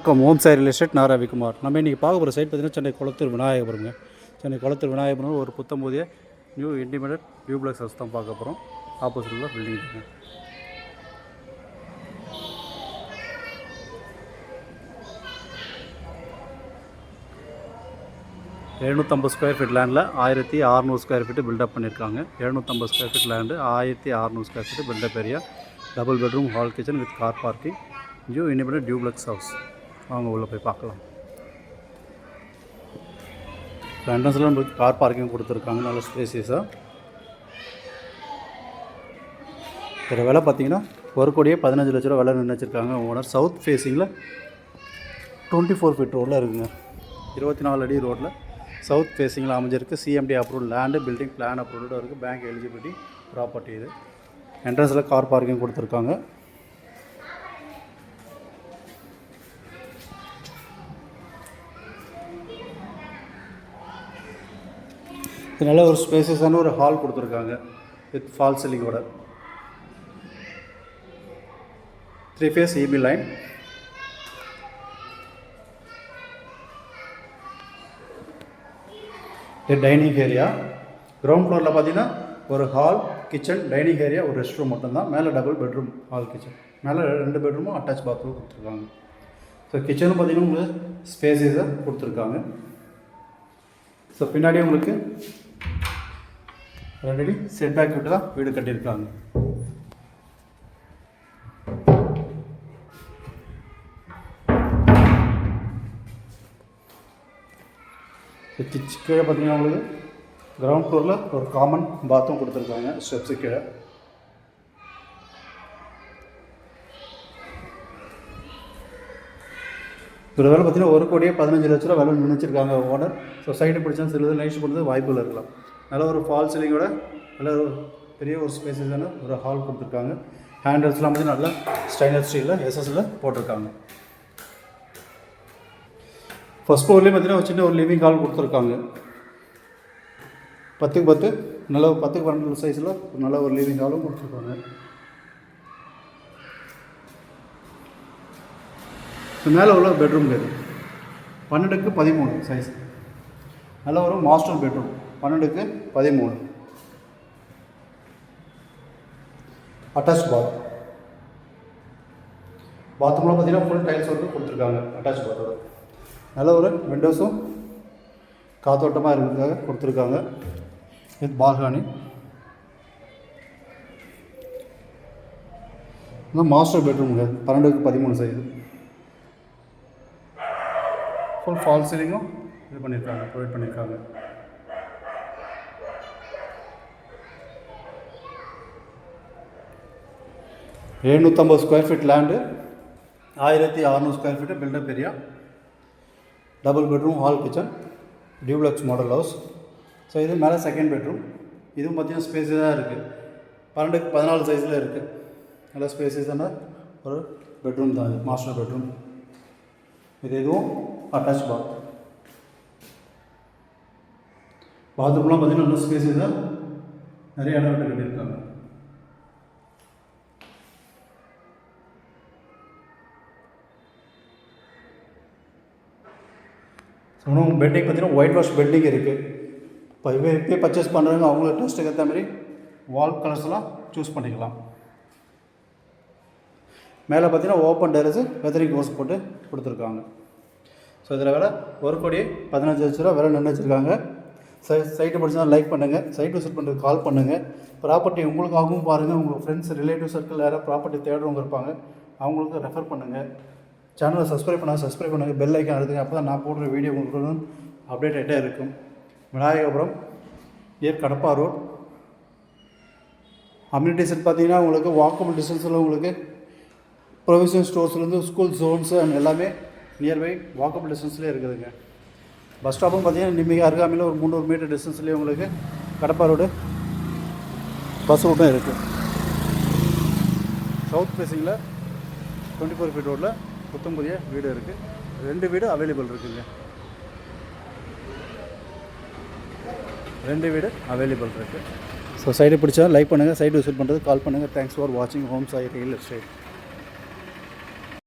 வணக்கம். ஓம் Sai real estate நான் ரவிக்குமார். நம்ம இன்றைக்கி பார்க்க போகிற சைட் பார்த்திங்கன்னா சென்னை குளத்தூர் விநாயகபுரம்ங்க. சென்னை குளத்தூர் விநாயகபுரம் ஒரு புத்தம்போதிய நியூ இண்டிபெண்டன்ட் டியூப்ளெக்ஸ் ஹவுஸ் தான் பார்க்க போகிறோம். ஆப்போசிட்டில் பில்டிங் இருக்குங்க. எழுநூற்றம்பது ஸ்கொயர் ஃபீட் லேண்டில் 1600 ஸ்கொயர் ஃபீட்டு பில்டப் பண்ணியிருக்காங்க. 750 square feet land 1600 square feet built up area, double bedroom, hall kitchen with car parking, new independent duplex house. அவங்க உள்ளே போய் பார்க்கலாம். என்ட்ரன்ஸில் நம்மளுக்கு கார் பார்க்கிங் கொடுத்துருக்காங்க, நல்ல ஸ்பேசியஸாக. இதில் விலை பார்த்தீங்கன்னா 1,15 லட்ச ரூபா விலை நிர்ணயிச்சிருக்காங்க ஓனர். சவுத் ஃபேஸிங்கில் 24 ஃபீட் ரோடில் இருக்குங்க. 24 அடி ரோட்டில் சவுத் ஃபேஸிங்கில் அமைஞ்சிருக்கு. CMD approval land, building plan அப்ரூவலோடு இருக்குது. பேங்க் எலிஜிபிலிட்டி ப்ராப்பர்ட்டி இது. என்ட்ரன்ஸில் கார் பார்க்கிங் கொடுத்துருக்காங்க. இதனால ஒரு ஸ்பேசஸான ஒரு ஹால் கொடுத்துருக்காங்க வித் ஃபால் சீலிங்கோட. 3 ஃபேஸ் இபி லைன். இது டைனிங் ஏரியா. கிரவுண்ட் ஃப்ளோரில் பார்த்தீங்கன்னா ஒரு ஹால், கிச்சன், டைனிங் ஏரியா, ஒரு ரெஸ்ட் ரூம் மட்டும்தான். மேலே டபுள் பெட்ரூம், ஹால் கிச்சன். மேலே 2 பெட்ரூமும் அட்டாச் பாத்ரூம் கொடுத்துருக்காங்க. ஸோ கிச்சனும் பார்த்தீங்கன்னா உங்களுக்கு ஸ்பேசஸாக கொடுத்துருக்காங்க. ஸோ பின்னாடி உங்களுக்கு 2 அடி செட் பேக் விட்டு தான் வீடு கட்டியிருக்காங்க. கீழே பார்த்தீங்கன்னா உங்களுக்கு கிரவுண்ட் ஃப்ளோரில் ஒரு காமன் பாத்ரூம் கொடுத்துருக்காங்க, ஸ்டெப்ஸு கீழே. இதோட வேலை பார்த்தீங்கன்னா 1,15 லட்ச ரூபா வேலை நினைச்சிருக்காங்க ஓனர். ஸோ சைடு பிடிச்சா சிறிது நைஸ் பண்ணுறது வாய்ப்புகள் இருக்கலாம். நல்ல ஒரு ஃபால் சீலிங்கோட நல்ல ஒரு பெரிய ஒரு ஸ்பேஸஸான ஒரு ஹால் கொடுத்துருக்காங்க. ஹேண்டில்ஸ்லாம் வந்து நல்லா ஸ்டெயின்லெஸ் ஸ்டீலில் எஸ்எஸ்ல போட்டிருக்காங்க. ஃபஸ்ட் ஃப்ளோர்லேயே பார்த்தீங்கன்னா ஒரு சின்ன ஒரு லிவிங் ஹால் கொடுத்துருக்காங்க. 10க்கு 10 நல்ல 10க்கு 12 சைஸில் நல்ல ஒரு லிவிங் ஹாலும் கொடுத்துருக்காங்க. மேலே உள்ள பெட்ரூம் இது 12க்கு 13 சைஸ். நல்ல ஒரு மாஸ்டர் பெட்ரூம் 12க்கு 13. அட்டாச் பாத்ரூமில் பார்த்தீங்கன்னா ஃபுல் டைல்ஸ் ஒர்க்கு கொடுத்துருக்காங்க. அட்டாச் பாத்தோட நல்ல ஒரு விண்டோஸும் காத்தோட்டமாக இருக்கிறதுக்காக கொடுத்துருக்காங்க. இது பால்கனி. இந்த மாஸ்டர் பெட்ரூமுங்க 12க்கு 13 சைஸ். ஃபுல் ஃபால் சீலிங்கும் இது பண்ணியிருக்காங்க, ப்ரொவைட் பண்ணியிருக்காங்க. $750 square feet land, 1600 square feet built up area, double bedroom, hall kitchen, duplex model house. So இது மேலே செகண்ட் பெட்ரூம். இதுவும் பார்த்தீங்கன்னா ஸ்பேஸாக இருக்குது. 12க்கு 14 சைஸில் இருக்குது. நல்ல ஸ்பேஸான ஒரு பெட்ரூம் தான் இது, மாஸ்டர் பெட்ரூம். இது எதுவும் அட்டாச் பாத்ரூம்லாம் பார்த்தீங்கன்னா நல்ல ஸ்பேஸாக நிறைய இடம் விட்டு கட்டியிருக்காங்க. இன்னும் பெட்டிங் பார்த்தீங்கன்னா ஒயிட் வாஷ் பெட்டிங் இருக்குது. இப்போ இப்போயே பர்ச்சேஸ் பண்ணுறவங்க அவங்கள டெஸ்ட்டுக்கு ஏற்ற மாதிரி வால் கலர்ஸ்லாம் சூஸ் பண்ணிக்கலாம். மேலே பார்த்தீங்கன்னா ஓப்பன் டெரஸு வெதரிங் ஹோஸ் போட்டு கொடுத்துருக்காங்க. ஸோ இதில் விலை 1,15 லட்ச ரூபா விலை நிர்ணயிச்சிருக்காங்க. சைட்டு படிச்சுனா லைக் பண்ணுங்கள். சைட் விசிட் பண்ணுறதுக்கு கால் பண்ணுங்கள். ப்ராப்பர்ட்டி உங்களுக்காகவும் பாருங்கள். உங்கள் ஃப்ரெண்ட்ஸ், ரிலேட்டிவ் சர்க்கிள் யாராவது ப்ராப்பர்ட்டி தேடுறவங்க இருப்பாங்க, அவங்களுக்கு ரெஃபர் பண்ணுங்கள். சேனலை சப்ஸ்கிரைப் பண்ணுங்கள். பெல் ஐக்கான் அழுத்துங்க. அப்போ தான் நான் போடுற வீடியோ உங்களுக்கு அப்டேட் ஆகிட்டே இருக்கும். Vinayagapuram near Kadapa road. Amenities பார்த்தீங்கன்னா உங்களுக்கு வாக்கபிள் டிஸ்டன்ஸில் உங்களுக்கு ப்ரொவிஷன் ஸ்டோர்ஸ்லேருந்து ஸ்கூல் ஜோன்ஸு அண்ட் எல்லாமே நியர்பை வாக்கபிள் டிஸ்டன்ஸ்லேயே இருக்குதுங்க. பஸ் ஸ்டாப்பும் பார்த்தீங்கன்னா மிக அருகாமையில் ஒரு 300 மீட்டர் டிஸ்டன்ஸ்லேயே உங்களுக்கு கடப்பா ரோடு பஸ் ரூட்டும் இருக்குது. சவுத் ஃபேஸிங்கில் 24 ஃபீட் ரோட்டில் புத்தம்புதிய வீடு இருக்குது. 2 வீடு அவைலபிள் இருக்குங்க. 2 வீடு அவைலபிள் இருக்குது. ஸோ சைடு பிடிச்சா லைக் பண்ணுங்கள். சைடு விசிட் பண்ணுறது கால் பண்ணுங்கள். தேங்க்ஸ் ஃபார் வாட்சிங் ஹோம் சாய் ரியல் எஸ்டேட்.